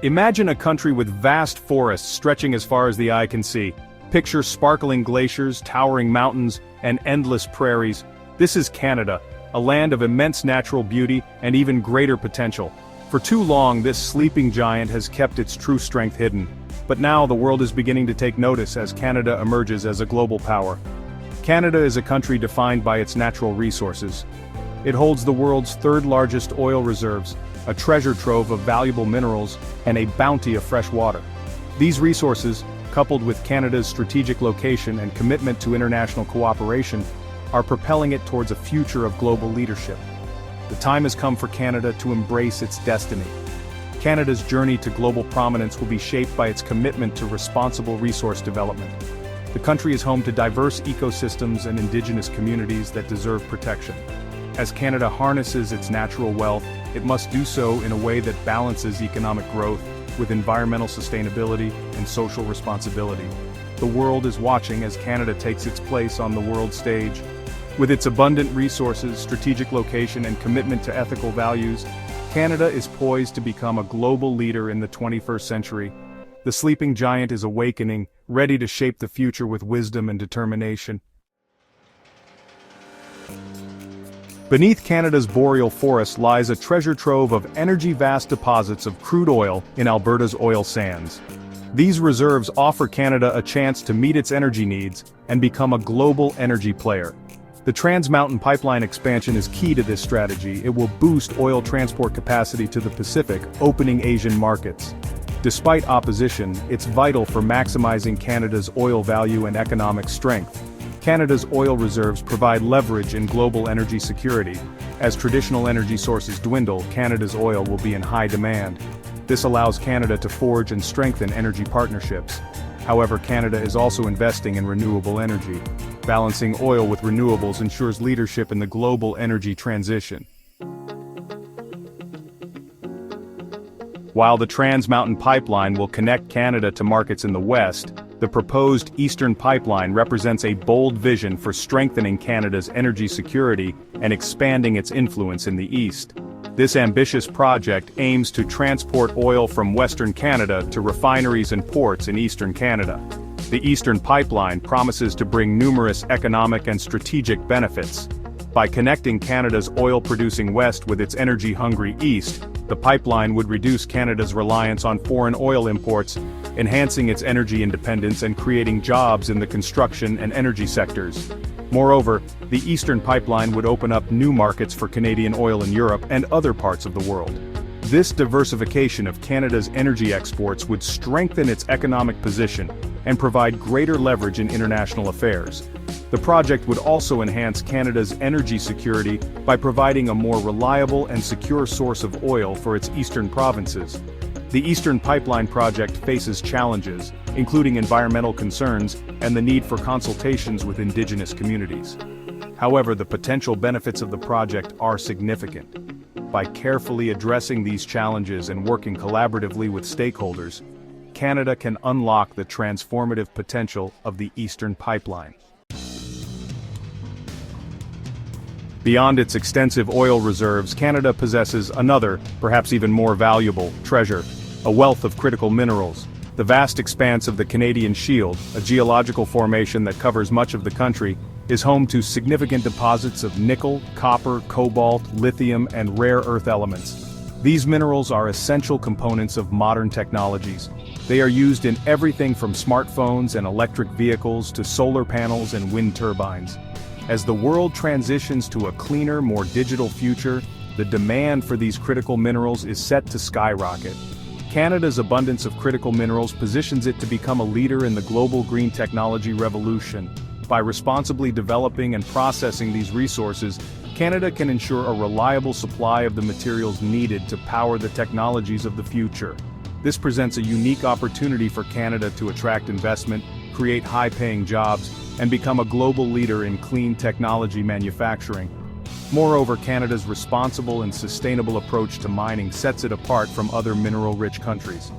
Imagine a country with vast forests stretching as far as the eye can see. Picture sparkling glaciers, towering mountains, and endless prairies. This is Canada, a land of immense natural beauty and even greater potential. For too long, this sleeping giant has kept its true strength hidden. But now the world is beginning to take notice as Canada emerges as a global power. Canada is a country defined by its natural resources. It holds the world's third-largest oil reserves, a treasure trove of valuable minerals, and a bounty of fresh water. These resources, coupled with Canada's strategic location and commitment to international cooperation, are propelling it towards a future of global leadership. The time has come for Canada to embrace its destiny. Canada's journey to global prominence will be shaped by its commitment to responsible resource development. The country is home to diverse ecosystems and indigenous communities that deserve protection. As Canada harnesses its natural wealth, it must do so in a way that balances economic growth with environmental sustainability and social responsibility. The world is watching as Canada takes its place on the world stage. With its abundant resources, strategic location, and commitment to ethical values, Canada is poised to become a global leader in the 21st century. The sleeping giant is awakening, ready to shape the future with wisdom and determination. Beneath Canada's boreal forest lies a treasure trove of energy-vast deposits of crude oil in Alberta's oil sands. These reserves offer Canada a chance to meet its energy needs and become a global energy player. The Trans Mountain Pipeline expansion is key to this strategy. It will boost oil transport capacity to the Pacific, opening Asian markets. Despite opposition, it's vital for maximizing Canada's oil value and economic strength. Canada's oil reserves provide leverage in global energy security. As traditional energy sources dwindle, Canada's oil will be in high demand. This allows Canada to forge and strengthen energy partnerships. However, Canada is also investing in renewable energy. Balancing oil with renewables ensures leadership in the global energy transition. While the Trans Mountain Pipeline will connect Canada to markets in the West, the proposed Eastern Pipeline represents a bold vision for strengthening Canada's energy security and expanding its influence in the East. This ambitious project aims to transport oil from Western Canada to refineries and ports in Eastern Canada. The Eastern Pipeline promises to bring numerous economic and strategic benefits. By connecting Canada's oil-producing West with its energy-hungry East, the pipeline would reduce Canada's reliance on foreign oil imports, enhancing its energy independence and creating jobs in the construction and energy sectors. Moreover, the Eastern Pipeline would open up new markets for Canadian oil in Europe and other parts of the world. This diversification of Canada's energy exports would strengthen its economic position and provide greater leverage in international affairs. The project would also enhance Canada's energy security by providing a more reliable and secure source of oil for its eastern provinces. The Eastern Pipeline project faces challenges, including environmental concerns and the need for consultations with indigenous communities. However, the potential benefits of the project are significant. By carefully addressing these challenges and working collaboratively with stakeholders, Canada can unlock the transformative potential of the Eastern Pipeline. Beyond its extensive oil reserves, Canada possesses another, perhaps even more valuable, treasure, a wealth of critical minerals. The vast expanse of the Canadian Shield, a geological formation that covers much of the country, is home to significant deposits of nickel, copper, cobalt, lithium, and rare earth elements. These minerals are essential components of modern technologies. They are used in everything from smartphones and electric vehicles to solar panels and wind turbines. As the world transitions to a cleaner, more digital future, the demand for these critical minerals is set to skyrocket. Canada's abundance of critical minerals positions it to become a leader in the global green technology revolution. By responsibly developing and processing these resources, Canada can ensure a reliable supply of the materials needed to power the technologies of the future. This presents a unique opportunity for Canada to attract investment, create high-paying jobs, and become a global leader in clean technology manufacturing. Moreover, Canada's responsible and sustainable approach to mining sets it apart from other mineral-rich countries.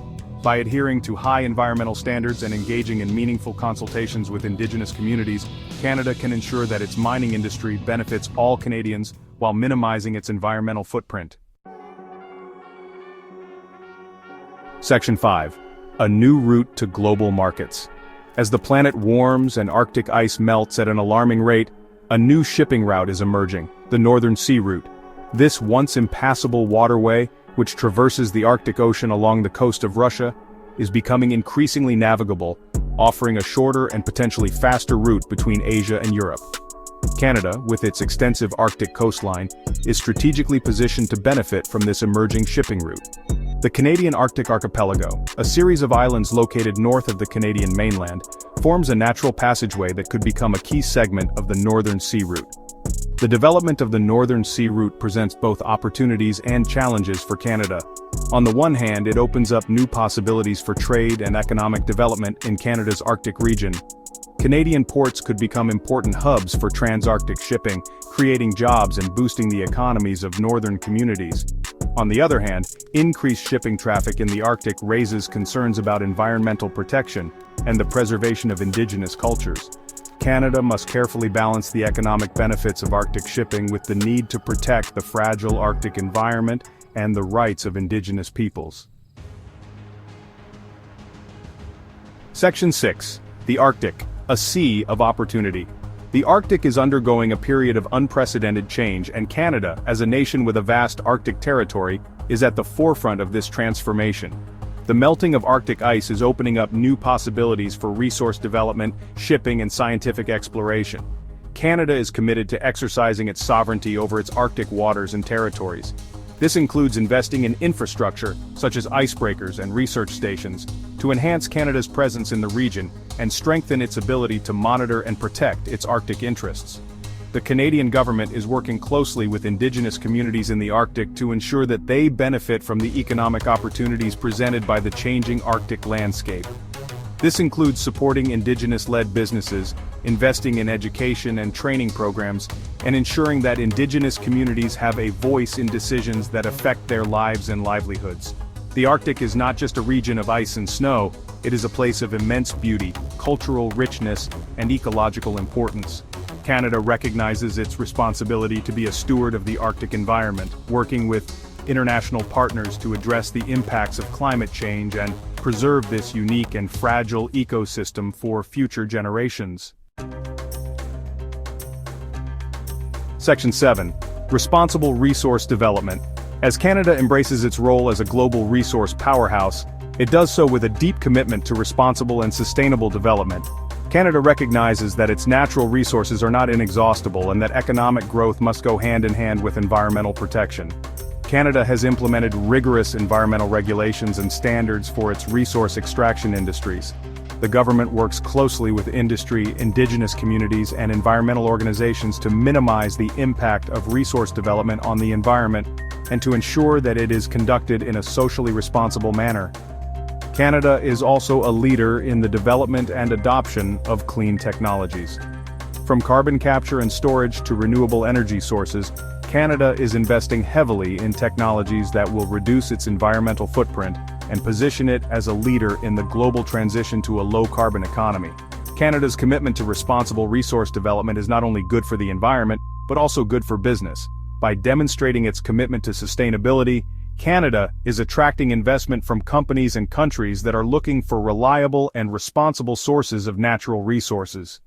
By adhering to high environmental standards and engaging in meaningful consultations with Indigenous communities, Canada can ensure that its mining industry benefits all Canadians while minimizing its environmental footprint. Section 5. A new route to global markets. As the planet warms and Arctic ice melts at an alarming rate, a new shipping route is emerging, the Northern Sea Route. This once impassable waterway, which traverses the Arctic Ocean along the coast of Russia, is becoming increasingly navigable, offering a shorter and potentially faster route between Asia and Europe. Canada, with its extensive Arctic coastline, is strategically positioned to benefit from this emerging shipping route. The Canadian Arctic Archipelago, a series of islands located north of the Canadian mainland, forms a natural passageway that could become a key segment of the Northern Sea Route. The development of the Northern Sea Route presents both opportunities and challenges for Canada. On the one hand, it opens up new possibilities for trade and economic development in Canada's Arctic region. Canadian ports could become important hubs for trans-Arctic shipping, creating jobs and boosting the economies of northern communities. On the other hand, increased shipping traffic in the Arctic raises concerns about environmental protection and the preservation of indigenous cultures. Canada must carefully balance the economic benefits of Arctic shipping with the need to protect the fragile Arctic environment and the rights of indigenous peoples. Section 6. The Arctic, a sea of opportunity. The Arctic is undergoing a period of unprecedented change, and Canada, as a nation with a vast Arctic territory, is at the forefront of this transformation. The melting of Arctic ice is opening up new possibilities for resource development, shipping, and scientific exploration. Canada is committed to exercising its sovereignty over its Arctic waters and territories. This includes investing in infrastructure, such as icebreakers and research stations, to enhance Canada's presence in the region and strengthen its ability to monitor and protect its Arctic interests. The Canadian government is working closely with Indigenous communities in the Arctic to ensure that they benefit from the economic opportunities presented by the changing Arctic landscape. This includes supporting Indigenous-led businesses, investing in education and training programs, and ensuring that Indigenous communities have a voice in decisions that affect their lives and livelihoods. The Arctic is not just a region of ice and snow, it is a place of immense beauty, cultural richness, and ecological importance. Canada recognizes its responsibility to be a steward of the Arctic environment, working with international partners to address the impacts of climate change and preserve this unique and fragile ecosystem for future generations. Section 7. Responsible resource development. As Canada embraces its role as a global resource powerhouse, it does so with a deep commitment to responsible and sustainable development. Canada recognizes that its natural resources are not inexhaustible and that economic growth must go hand in hand with environmental protection. Canada has implemented rigorous environmental regulations and standards for its resource extraction industries. The government works closely with industry, Indigenous communities, and environmental organizations to minimize the impact of resource development on the environment and to ensure that it is conducted in a socially responsible manner. Canada is also a leader in the development and adoption of clean technologies. From carbon capture and storage to renewable energy sources, Canada is investing heavily in technologies that will reduce its environmental footprint and position it as a leader in the global transition to a low-carbon economy. Canada's commitment to responsible resource development is not only good for the environment, but also good for business. By demonstrating its commitment to sustainability, Canada is attracting investment from companies and countries that are looking for reliable and responsible sources of natural resources.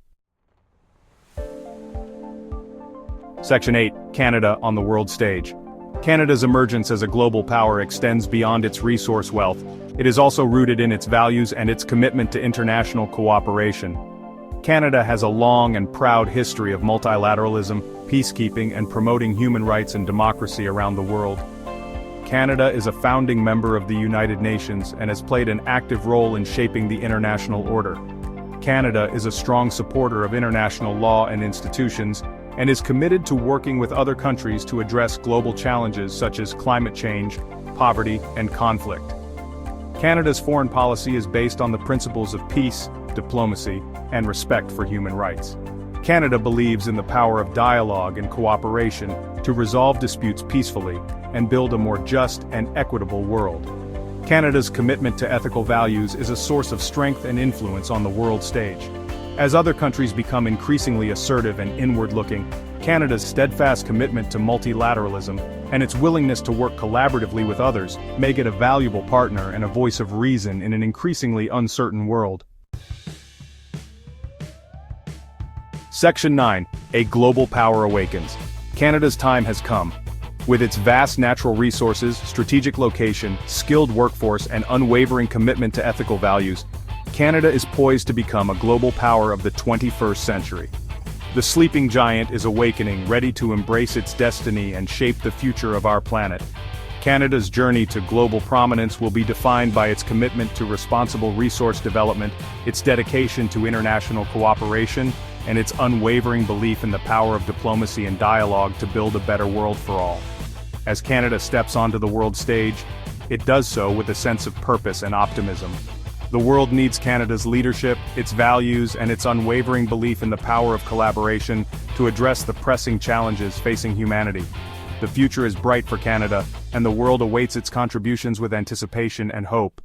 Section 8. Canada on the world stage. Canada's emergence as a global power extends beyond its resource wealth. It is also rooted in its values and its commitment to international cooperation. Canada has a long and proud history of multilateralism, peacekeeping, and promoting human rights and democracy around the world. Canada is a founding member of the United Nations and has played an active role in shaping the international order. Canada is a strong supporter of international law and institutions, and is committed to working with other countries to address global challenges such as climate change, poverty, and conflict. Canada's foreign policy is based on the principles of peace, diplomacy, and respect for human rights. Canada believes in the power of dialogue and cooperation to resolve disputes peacefully and build a more just and equitable world. Canada's commitment to ethical values is a source of strength and influence on the world stage. As other countries become increasingly assertive and inward-looking, Canada's steadfast commitment to multilateralism and its willingness to work collaboratively with others make it a valuable partner and a voice of reason in an increasingly uncertain world. Section 9. A Global Power Awakens. Canada's time has come. With its vast natural resources, strategic location, skilled workforce, and unwavering commitment to ethical values, Canada is poised to become a global power of the 21st century. The sleeping giant is awakening, ready to embrace its destiny and shape the future of our planet. Canada's journey to global prominence will be defined by its commitment to responsible resource development, its dedication to international cooperation, and its unwavering belief in the power of diplomacy and dialogue to build a better world for all. As Canada steps onto the world stage, it does so with a sense of purpose and optimism. The world needs Canada's leadership, its values, and its unwavering belief in the power of collaboration to address the pressing challenges facing humanity. The future is bright for Canada, and the world awaits its contributions with anticipation and hope.